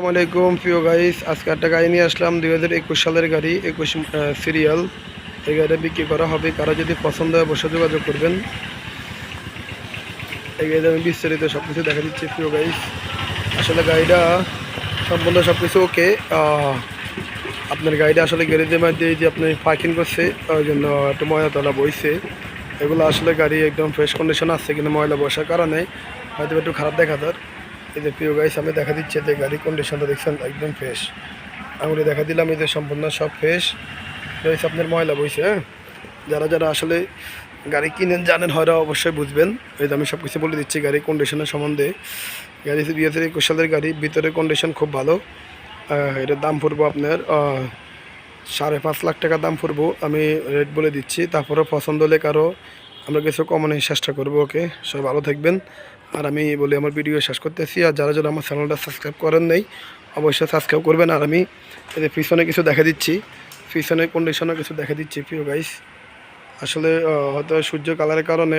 আসসালামাইকুম প্রিয় গাইস, আজকে একটা গাড়ি নিয়ে আসলাম 2021 সালের গাড়ি, 21 সিরিয়াল। এই গাড়িটা বিক্রি করা হবে। কারো যদি পছন্দ হয় অবশ্যই যোগাযোগ করবেন। এই গাড়িটা আমি বিস্তারিত সব কিছু দেখা দিচ্ছি প্রিয় গাইস। আসলে গাড়িটা সম্পূর্ণ সব কিছু ওকে। আপনার গাড়িটা আসলে গ্যারেজের মধ্যে যে আপনি পার্কিং করছে ওই জন্য একটু ময়লা তলা বইছে। এগুলো আসলে গাড়ি একদম ফ্রেশ কন্ডিশন আছে, কিন্তু ময়লা বসার কারণে হয়তো একটু খারাপ দেখা যায়। এই যে প্রিয় গাইস, আমি দেখা দিচ্ছে যে গাড়ির কন্ডিশনটা দেখছেন একদম ফ্রেশ। আঙুলে দেখা দিলাম এই যে সম্পূর্ণ সব ফ্রেশ রয়েছে। আপনার ময়লা বইছে। হ্যাঁ, যারা যারা আসলে গাড়ি কিনেন জানেন হয়তো অবশ্যই বুঝবেন। এই যে আমি সব কিছু বলে দিচ্ছি গাড়ির কন্ডিশনের সম্বন্ধে। গাড়ি 2021 সালের গাড়ি, ভিতরের কন্ডিশন খুব ভালো। এটার দাম পড়বো আপনার 5.5 লাখ টাকা দাম পড়বো। আমি রেট বলে দিচ্ছি, তারপরে পছন্দ হলে কারো আমরা কিছু কমানোর চেষ্টা করবো। ওকে, সবাই ভালো থাকবেন। আর আমি বলি আমার ভিডিও শেষ করতেছি। আর যারা যারা আমার চ্যানেলটা সাবস্ক্রাইব করেন নাই অবশ্যই সাবস্ক্রাইব করবেন। আর আমি এদের পিছনে কিছু দেখা দিচ্ছি, পিছনের কন্ডিশনও কিছু দেখা দিচ্ছি প্রিয় গাইস। আসলে হয়তো সূর্য কালারের কারণে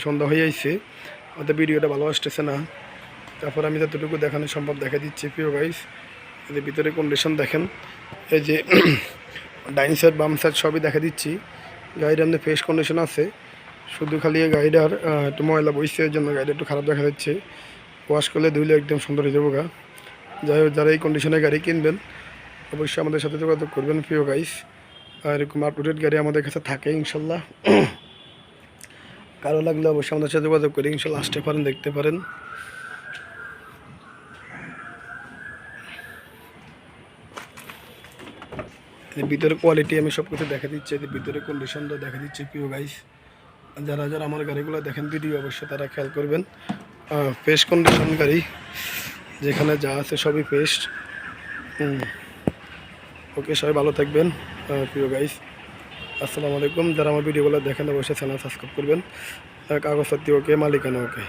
সন্ধ্যা হয়ে যাইছে, হয়তো ভিডিওটা ভালো আসতেছে না। তারপর আমি যতটুকু দেখানো সম্ভব দেখা দিচ্ছি প্রিয় গাইস। এদের ভিতরে কন্ডিশন দেখেন, এই যে ডাইন সাইড বাম সাইড সবই দেখা দিচ্ছি। গাড়িটা আপনার ফ্রেশ কন্ডিশন আছে, শুধু খালি গাড়িটার একটু ময়লা বইছে, এর জন্য গাড়িটা একটু খারাপ দেখা যাচ্ছে। ওয়াশ করলে ধুলে একদম সুন্দর হয়ে যাবো গা। যাই হোক, যারা এই কন্ডিশনে গাড়ি কিনবেন অবশ্যই আমাদের সাথে যোগাযোগ করবেন প্রিয় গাইস। আর এরকম আপডেট গাড়ি আমাদের কাছে থাকে ইনশাল্লাহ। কারো লাগলে অবশ্যই আমাদের সাথে যোগাযোগ করে ইনশাল্লাহ আসতে পারেন, দেখতে পারেন। ভিতরে কোয়ালিটি আমি সব কিছু দেখা দিচ্ছি, এদের ভিতরে কন্ডিশনটা দেখা দিচ্ছি প্রিয় গাইস। যারা যারা আমার গাড়িগুলো দেখেন ভিডিও অবশ্যই তারা খেয়াল করবেন। ফ্রেশ কন্ডিশন গাড়ি, যেখানে যা আছে সবই ফ্রেশ। ওকে, সবাই ভালো থাকবেন প্রিয় গাইস। আসসালামু আলাইকুম। যারা আমার ভিডিওগুলো দেখেন অবশ্যই চ্যানেল সাবস্ক্রাইব করবেন। কাগজপত্র ওকে, মালিকানা ওকে।